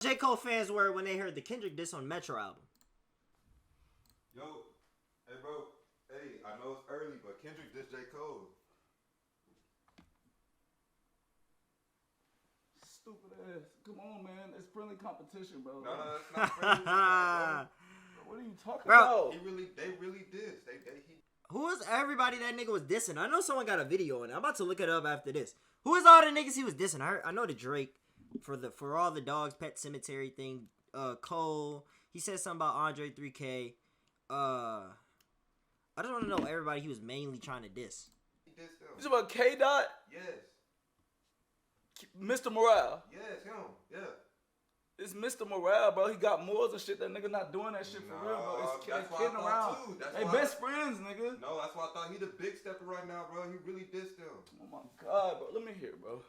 J. Cole fans were when they heard the Kendrick diss on Metro album. Yo, hey bro, hey, I know it's early, but Kendrick dissed J. Cole. Stupid ass. Come on, man. It's friendly competition, bro. No, it's not friendly. Bro. What are you talking Bro. about? They really dissed. Who was everybody that nigga was dissing? I know someone got a video on it. I'm about to look it up after this. Who is all the niggas he was dissing? I know the Drake for all the dogs Pet Cemetery thing. Cole. He said something about Andre 3K. I just want to know everybody he was mainly trying to diss. He dissed them. This about K Dot? Yes. Mr. Morale. Yes, him. Yeah. It's Mr. Morale, bro. He got morals and shit. That nigga not doing that shit for real, bro. It's kidding around. They best friends, nigga. No, that's why I thought he the big stepper right now, bro. He really dissed him. Oh my God, bro. Let me hear, bro.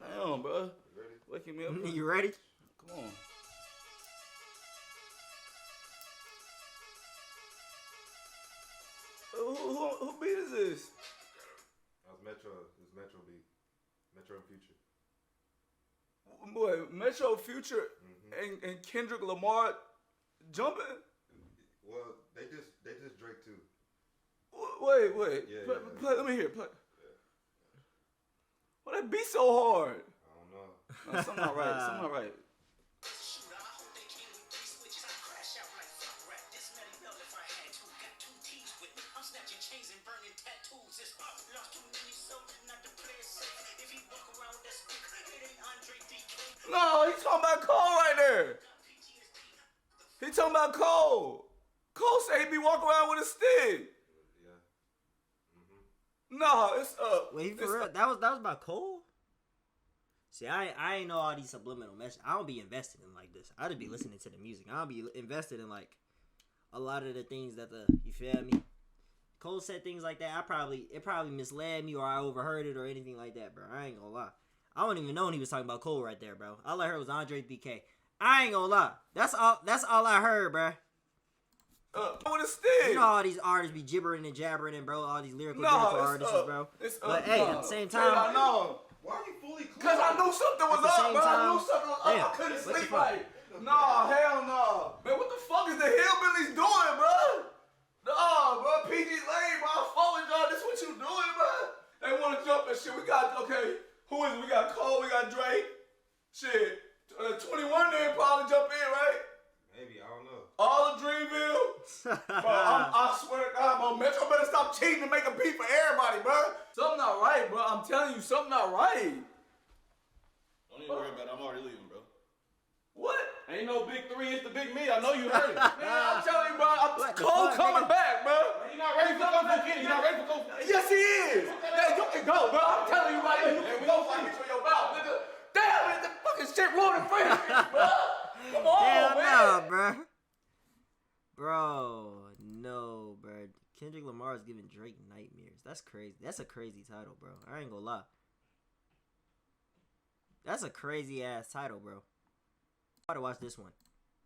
Damn, bro. You ready? Waking me up. You ready? Come on. Who beat is this? That was Metro. It was Metro beat. Metro and Future. Boy, Metro Future and Kendrick Lamar jumping. Well, they just Drake too. Wait. Yeah, play. Let me hear. Play. Why that beat so hard? I don't know. No, something not right. Something not right. No, he talking about Cole right there. He talking about Cole. Cole said he be walking around with a stick. Yeah. No, it's up. Wait, for real? That was about Cole? See, I ain't know all these subliminal messages. I don't be invested in like this. I just be listening to the music. I don't be invested in like a lot of the things that you feel me? Cole said things like that. It probably misled me or I overheard it or anything like that, bro. I ain't gonna lie. I don't even know when he was talking about Cole right there, bro. All I heard was Andre 3K. I ain't gonna lie. That's all I heard, bro. With a stick. You know all these artists be gibbering and jabbering and bro, all these lyrical artists, bro. But hey, at the same time, I know. Why are you fully clear? Cause I knew something was up, bro. I knew something was up. I couldn't sleep right. Nah, hell no. Man, what the fuck is the Hillbillies doing, bro? Nah, bro. PG Lane, bro. I follow y'all. This what you doing, bro? They want to jump and shit. We got, okay. Who is it? We got Cole. We got Drake. Shit. 21 there probably jump in, right? Maybe, I don't know. All of Dreamville. Bro, I swear to God, bro. Metro better stop cheating and make a beat for everybody, bro. Something not right, bro. I'm telling you, something not right. Don't even worry about it. I'm already leaving, bro. What? Ain't no big three. It's the big me. I know you heard it. Man, I'm telling you, bro. Cole coming back, bro. You're not ready for Kung Fu Kenny. You're not ready for Kung Fu. Yes, he is. Hey, you can go, bro. I'm telling you right now. You can go fight for your mouth, nigga. Damn it, the fucking shit rolling free, bro. Come on, hell man. no, bro. Bro, no, bro. Kendrick Lamar is giving Drake nightmares. That's crazy. That's a crazy title, bro. I ain't gonna lie. That's a crazy ass title, bro. I gotta watch this one.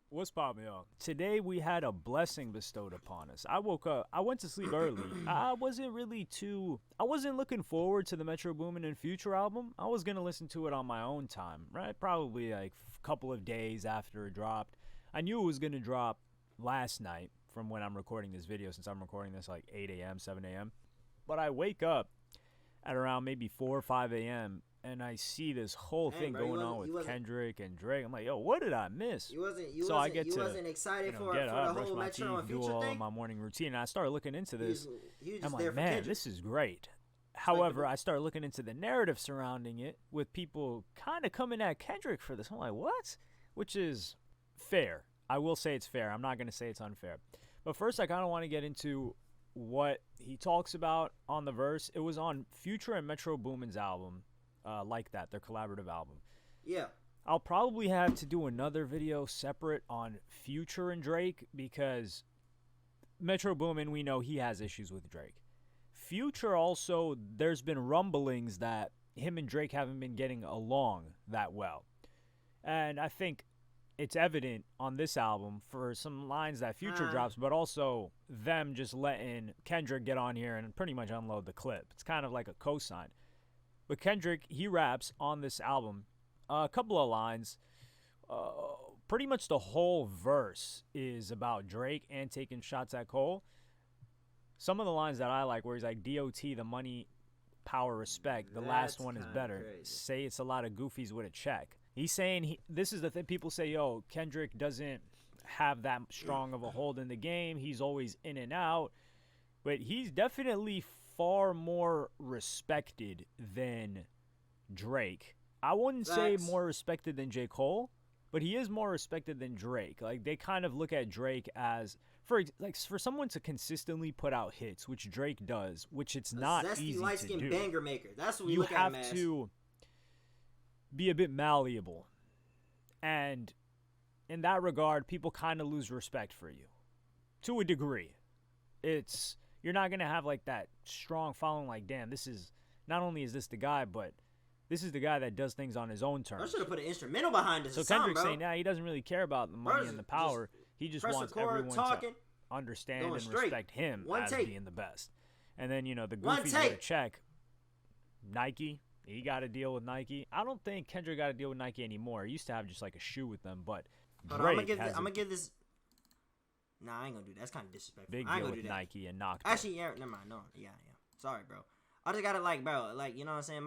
What's poppin', y'all? Today we had a blessing bestowed upon us. I woke up. I went to sleep early. I wasn't looking forward to the Metro Boomin and Future album. I was gonna listen to it on my own time, right? Probably like a couple of days after it dropped. I knew it was gonna drop last night from when I'm recording this video, since I'm recording this like 8 a.m., 7 a.m. But I wake up at around maybe 4 or 5 a.m. and I see this whole thing going on with Kendrick and Drake. I'm like, yo, what did I miss? You wasn't excited for get the up, brush whole my Metro teeth, and do Future all thing? of my morning routine, and I started looking into this. You just I'm there like, for man, Kendrick. this is great. However, I started looking into the narrative surrounding it with people kind of coming at Kendrick for this. I'm like, what? Which is fair. I will say it's fair. I'm not going to say it's unfair. But first, I kind of want to get into what he talks about on the verse. It was on Future and Metro Boomin's album, Like That, their collaborative album. Yeah. I'll probably have to do another video separate on Future and Drake because Metro Boomin, we know he has issues with Drake. Future also, there's been rumblings that him and Drake haven't been getting along that well. And I think it's evident on this album for some lines that Future drops, but also them just letting Kendrick get on here and pretty much unload the clip. It's kind of like a cosign. But Kendrick, he raps on this album a couple of lines. pretty much the whole verse is about Drake and taking shots at Cole. Some of the lines that I like, where he's like, DOT, the money, power, respect. The last one is better. Crazy. Say it's a lot of goofies with a check. He's saying this is the thing. People say, yo, Kendrick doesn't have that strong of a hold in the game. He's always in and out. But he's definitely far more respected than Drake. I wouldn't say more respected than J. Cole, but he is more respected than Drake. Like, they kind of look at Drake as, for someone to consistently put out hits, which Drake does, which it's not easy to do. Banger maker. That's what we you look at have him as. to be a bit malleable. And in that regard, people kind of lose respect for you to a degree. You're not going to have like that strong following, like, damn, this is, not only is this the guy, but this is the guy that does things on his own terms. I should have put an instrumental behind this. So Kendrick's saying, he doesn't really care about the money and the power. He just wants everyone to understand and respect him as being the best. And then, the goofies with a check. Nike, he got to deal with Nike. I don't think Kendrick got to deal with Nike anymore. He used to have just like a shoe with them, but Drake I'm gonna give this. Nah, I ain't gonna do that. That's kind of disrespectful. Big I ain't deal gonna with do that. Nike and knocked. Actually, yeah, never mind. No, yeah. Sorry, bro. I just gotta bro, you know what I'm saying?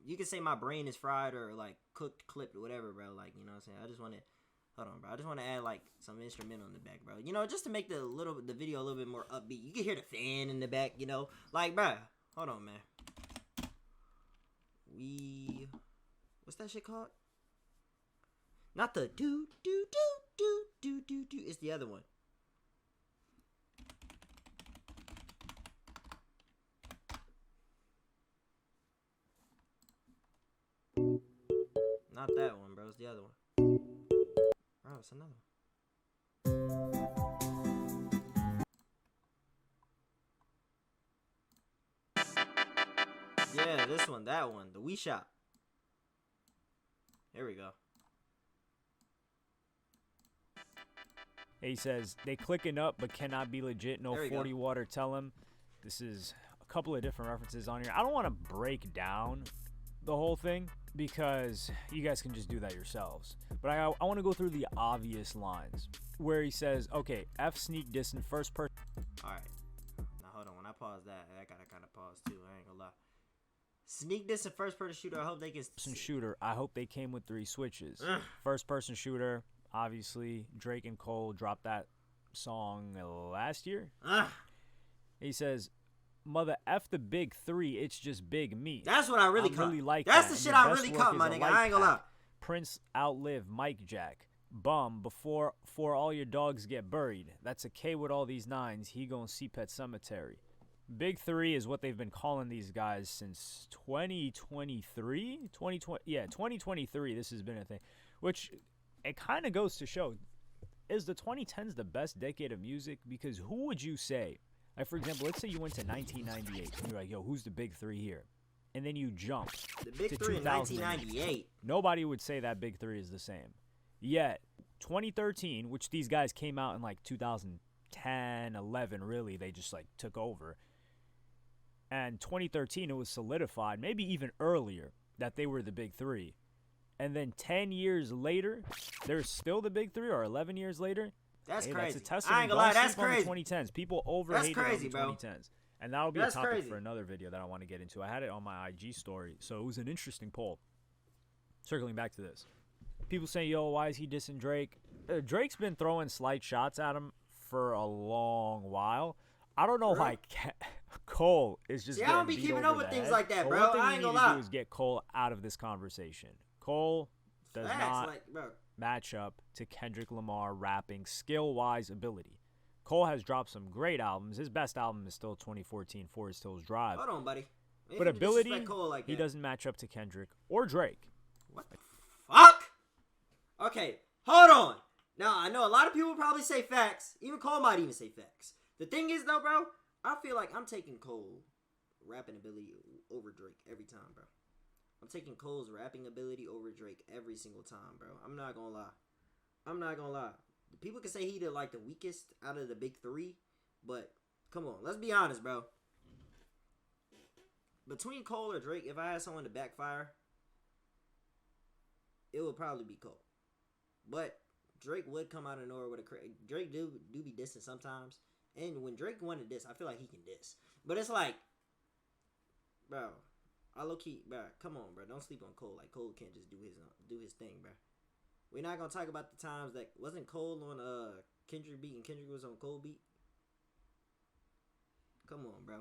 You can say my brain is fried or like cooked, clipped, or whatever, bro. Like, you know what I'm saying? I just want to, hold on, bro. I just want to add like some instrumental in the back, bro. Just to make the video a little bit more upbeat. You can hear the fan in the back, like, bro. Hold on, man. What's that shit called? Not the do. It's the other one. Not that one, bro. It's the other one. Bro, it's another one. Yeah, this one, that one. The Wii Shop. Here we go. He says, they clicking up but cannot be legit. No 40 water. Tell him. This is a couple of different references on here. I don't want to break down the whole thing because you guys can just do that yourselves. But I want to go through the obvious lines where he says, okay, F sneak diss in first person. All right. Now, hold on. When I pause that, I got to kind of pause too. I ain't gonna lie. Sneak diss in first person shooter. I hope they can. Shooter. I hope they came with 3 switches. First person shooter. Obviously, Drake and Cole dropped that song last year. He says, mother F the big 3, it's just big me. That's what I really caught. Really like That's that. the shit I really caught, my nigga. I ain't gonna lie. Prince outlive Mike Jack. Bum, before all your dogs get buried. That's a K with all these 9s. He gon' see Pet Cemetery. Big 3 is what they've been calling these guys since 2023? 2023, this has been a thing. Which, it kind of goes to show, is the 2010s the best decade of music? Because who would you say, like, for example, let's say you went to 1998 and you're like, yo, who's the big 3 here? And then you jump the big to 3 in 1998. Nobody would say that big 3 is the same. Yet 2013, which these guys came out in like 2010, 11, really, they just like took over. And 2013, it was solidified, maybe even earlier, that they were the big 3. And then 10 years later, they're still the big 3, or 11 years later. That's crazy. That's a testament. I ain't gonna lie, that's crazy. On the 2010s. People overhated on the 2010s. And that'll be a topic for another video that I want to get into. I had it on my IG story, so it was an interesting poll. Circling back to this. People say, yo, why is he dissing Drake? Drake's been throwing slight shots at him for a long while. I don't know why Cole is just I don't be keeping up with things like that, bro. One thing I ain't we gonna need to lie. do is get Cole out of this conversation. Cole does not match up to Kendrick Lamar rapping skill-wise ability. Cole has dropped some great albums. His best album is still 2014 Forest Hills Drive. Hold on, buddy. But ability, he doesn't match up to Kendrick or Drake. What the fuck? Okay, hold on. Now, I know a lot of people probably say facts. Even Cole might even say facts. The thing is, though, bro, I feel like I'm taking Cole rapping ability over Drake every time, bro. I'm taking Cole's rapping ability over Drake every single time, bro. I'm not gonna lie. People can say he the weakest out of the big 3, but come on, let's be honest, bro. Between Cole or Drake, if I had someone to backfire, it would probably be Cole. But Drake would come out of nowhere with Drake do be dissing sometimes, and when Drake want to diss, I feel like he can diss. But it's like, bro, I low key, bro, come on, bro, don't sleep on Cole. Like Cole can't just do his thing, bro. We're not gonna talk about the times that wasn't Cole on Kendrick beat and Kendrick was on Cole beat. Come on, bro.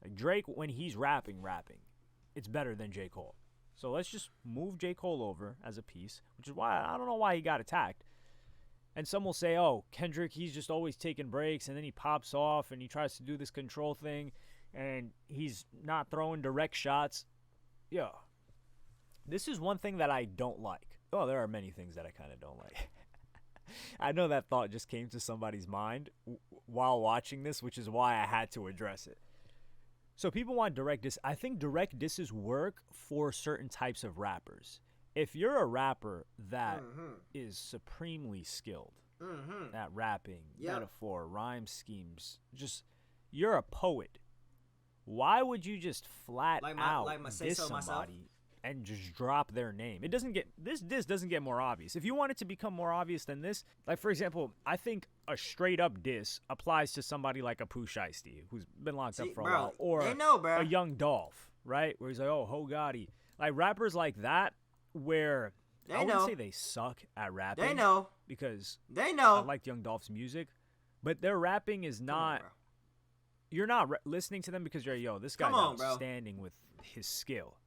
Like Drake, when he's rapping, it's better than J. Cole. So let's just move J. Cole over as a piece, which is why I don't know why he got attacked. And some will say, oh, Kendrick, he's just always taking breaks, and then he pops off, and he tries to do this control thing, and he's not throwing direct shots. Yeah. This is one thing that I don't like. Oh, there are many things that I kind of don't like. I know that thought just came to somebody's mind while watching this, which is why I had to address it. So people want direct diss. I think direct disses work for certain types of rappers. If you're a rapper that is supremely skilled at rapping, metaphor, rhyme schemes, just you're a poet. Why would you just flat out diss somebody and just drop their name? It doesn't get this doesn't get more obvious. If you want it to become more obvious than this, like for example, I think a straight up diss applies to somebody like a Pooh Shiesty, who's been locked up for a while, or a Young Dolph, right? Where he's like, oh, Ho Gotti. Like rappers like that, where I wouldn't say they suck at rapping. They know. Because they know. I liked Young Dolph's music, but their rapping is not. You're not listening to them because you're, yo, this guy's outstanding with his skill.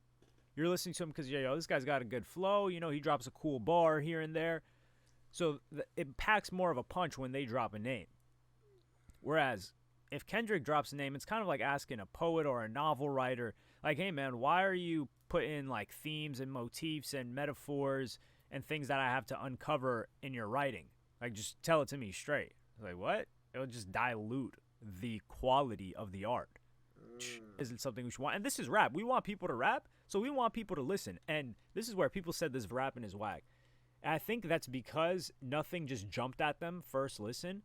You're listening to him because, yo, this guy's got a good flow. You know, he drops a cool bar here and there. So it packs more of a punch when they drop a name. Whereas if Kendrick drops a name, it's kind of like asking a poet or a novel writer, like, hey, man, why are you putting, like, themes and motifs and metaphors and things that I have to uncover in your writing? Like, just tell it to me straight. Like, what? It'll just dilute the quality of the art. Isn't something we should want. And this is rap. We want people to rap, so we want people to listen. And this is where people said this rapping is whack. And I think that's because nothing just jumped at them first listen.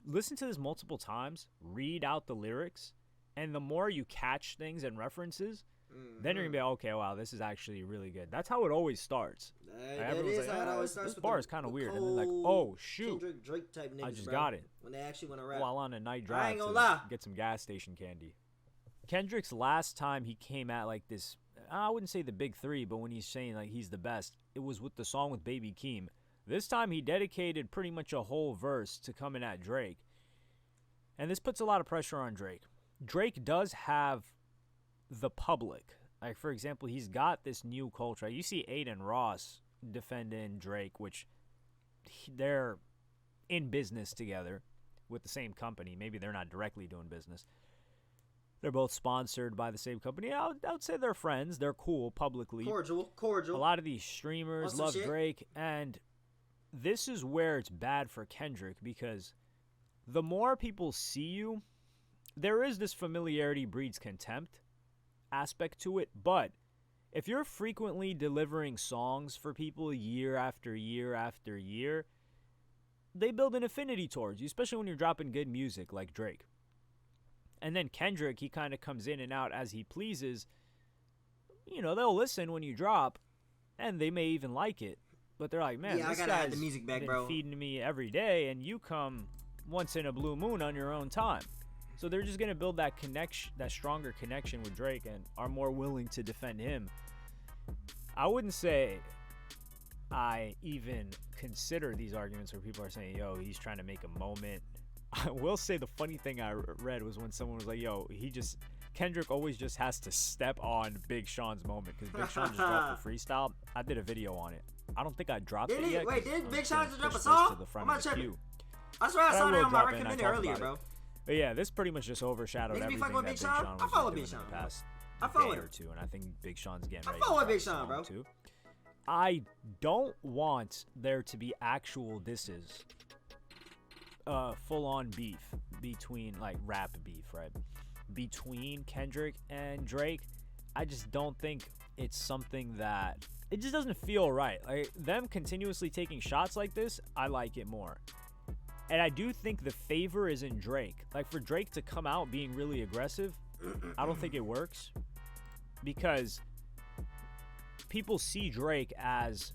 Listen to this multiple times. Read out the lyrics. And the more you catch things and references, then you're going to be like, okay, wow, this is actually really good. That's how it always starts. Everyone's like, how it always starts. This bar is kind of weird. And then like, oh, shoot. Kendrick, Drake type niggas, I just got it. When they actually want to rap. While on a night drive to get some gas station candy. Kendrick's last time he came at like this, I wouldn't say the big three, but when he's saying like he's the best, it was with the song with Baby Keem. This time he dedicated pretty much a whole verse to coming at Drake. And this puts a lot of pressure on Drake. Drake does have the public. Like, for example, he's got this new culture. You see Aiden Ross defending Drake, which they're in business together with the same company. Maybe they're not directly doing business. They're both sponsored by the same company. I would say they're friends. They're cool publicly. Cordial. A lot of these streamers love Drake. And this is where it's bad for Kendrick, because the more people see you, there is this familiarity breeds contempt aspect to it. But if you're frequently delivering songs for people year after year after year, they build an affinity towards you, especially when you're dropping good music like Drake. And then Kendrick, he kind of comes in and out as he pleases. You know, they'll listen when you drop, and they may even like it. But they're like, man, this guy's the music back, been feeding me every day, and you come once in a blue moon on your own time. So they're just going to build that connection, that stronger connection with Drake, and are more willing to defend him. I wouldn't say I even consider these arguments where people are saying, yo, he's trying to make a moment. I will say the funny thing I read was when someone was like, yo, Kendrick always just has to step on Big Sean's moment, because Big Sean just dropped the freestyle. I did a video on it. I don't think I dropped it yet. Wait, didn't Big Sean just drop a song? I'm not tripping. I swear I saw that on my recommended earlier, bro. But yeah, this pretty much just overshadowed everything that Big Sean was doing in the past day or two, and I think Big Sean's getting ready to drop a song too. I don't want there to be actual disses. Full-on beef between, like, rap beef, right? Between Kendrick and Drake. I just don't think it's something that, it just doesn't feel right. Like, them continuously taking shots like this, I like it more. And I do think the favor is in Drake. Like, for Drake to come out being really aggressive, I don't think it works, because people see Drake as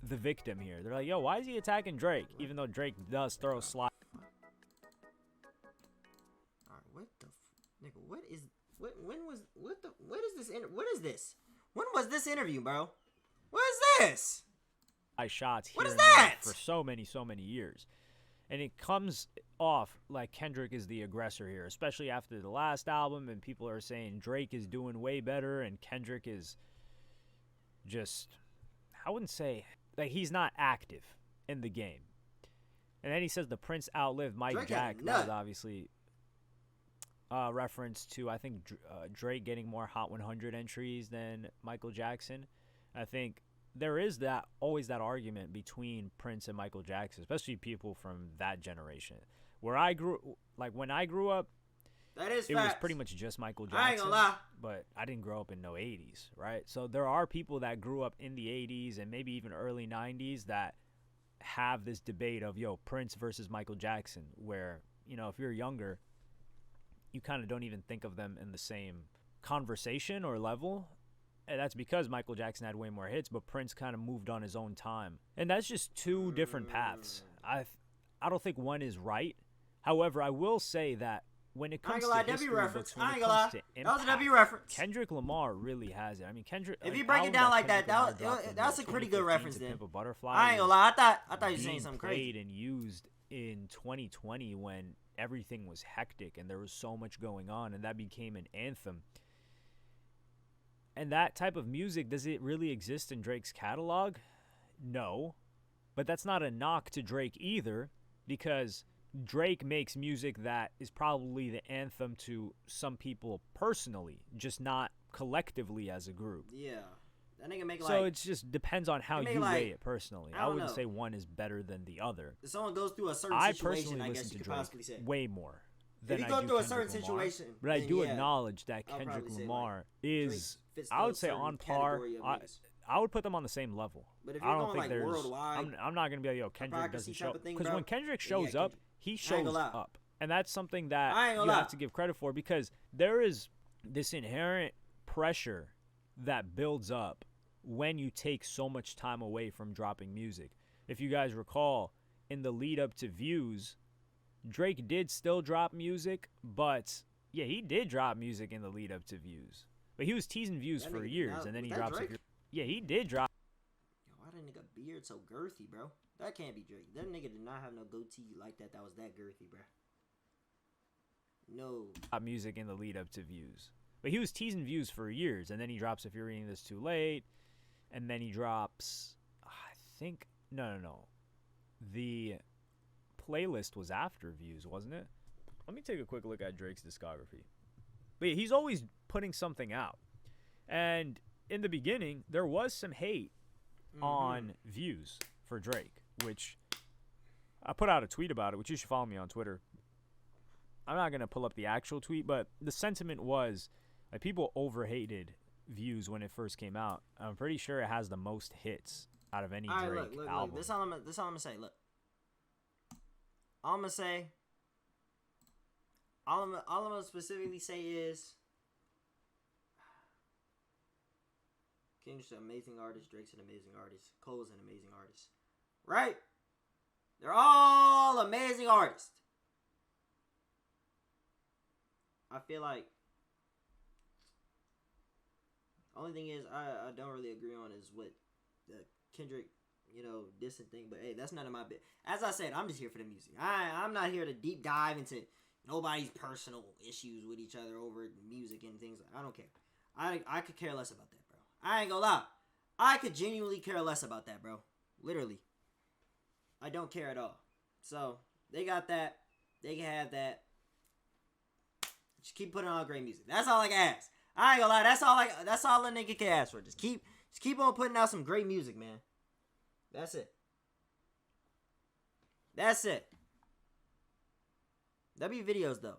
the victim here. They're like, yo, why is he attacking Drake? Even though Drake does throw slide. Alright, what the nigga, what is this? When was this interview, bro? What is this? Shots here What is and there that? for so many years. And it comes off like Kendrick is the aggressor here, especially after the last album, and people are saying Drake is doing way better and Kendrick is just, I wouldn't say, like, he's not active in the game. And then he says the Prince outlived Mike Drake Jack. had That was nut. obviously reference to, I think, Drake getting more Hot 100 entries than Michael Jackson. I think there is always that argument between Prince and Michael Jackson, especially people from that generation. When I grew up, That is it was facts. pretty much just Michael Jackson. I ain't gonna lie. But I didn't grow up in no 80s, right? So there are people that grew up in the 80s and maybe even early 90s that have this debate of, yo, Prince versus Michael Jackson, where, you know, if you're younger, you kind of don't even think of them in the same conversation or level. And that's because Michael Jackson had way more hits, but Prince kind of moved on his own time. And that's just two different paths. I don't think one is right. However, I will say that when it comes to history books, when it comes to That was a impact, W reference. Kendrick Lamar really has it. I mean, Kendrick. If an you break it album down like Kendrick that, Lamar that dropped in, that's a what, pretty good 2015 reference to then. Pimp a Butterfly I ain't gonna was lie. I thought you were being saying something crazy. played and used in 2020 when everything was hectic and there was so much going on, and that became an anthem. And that type of music, does it really exist in Drake's catalog? No. But that's not a knock to Drake either, because Drake makes music that is probably the anthem to some people personally, just not collectively as a group. Yeah, that nigga make like. So it just depends on how make you like- weigh it personally. I I don't wouldn't know. say one is better than the other. If someone goes through a certain I situation, personally I guess listen you to could possibly Drake say. way more than you I go do through a Kendrick certain Lamar. situation, But I then do yeah, acknowledge that I'll Kendrick probably say, Lamar Drake is, fits I would those say, certain on par. category of I, niggas. I would put them on the same level. But if I you're don't going think like there's. worldwide, I'm not gonna be like, yo, Kendrick hypocrisy doesn't type show, of thing, because bro, when Kendrick then shows yeah, up, Kendrick. he I ain't shows gonna lie. up, and that's something that I ain't you gonna have lie. to give credit for, because there is this inherent pressure that builds up when you take so much time away from dropping music. If you guys recall, in the lead up to Views, Drake did still drop music, but yeah, he did drop music in the lead up to Views. But he was teasing Views That for nigga- years, now, and then was he that drops. Drake? Yeah, he did drop Yo, why that nigga beard so girthy, bro? That can't be Drake. That nigga did not have no goatee like that. That was that girthy, bro. No. music in the lead up to Views. But he was teasing Views for years, and then he drops If You're Reading This Too Late, and then he drops, I think, no. The playlist was after Views, wasn't it? Let me take a quick look at Drake's discography. But yeah, he's always putting something out. And in the beginning, there was some hate on Views for Drake, which I put out a tweet about it, which you should follow me on Twitter. I'm not going to pull up the actual tweet, but the sentiment was like people overhated Views when it first came out. I'm pretty sure it has the most hits out of any All right, Drake look. album. This all I'm gonna say. Look, all I'm gonna say. All I'm gonna specifically say is, Kendrick's an amazing artist. Drake's an amazing artist. Cole's an amazing artist. Right? They're all amazing artists. I feel like only thing is I don't really agree on is what the Kendrick, dissing thing. But hey, that's none of my bit. As I said, I'm just here for the music. I'm not here to deep dive into nobody's personal issues with each other over music and things. I don't care. I could care less about that, bro. I ain't gonna lie. I could genuinely care less about that, bro. Literally. I don't care at all. So, they got that. They can have that. Just keep putting on great music. That's all I can ask. I ain't gonna lie. That's all a nigga can ask for. Just keep on putting out some great music, man. That's it. That'd be videos, though.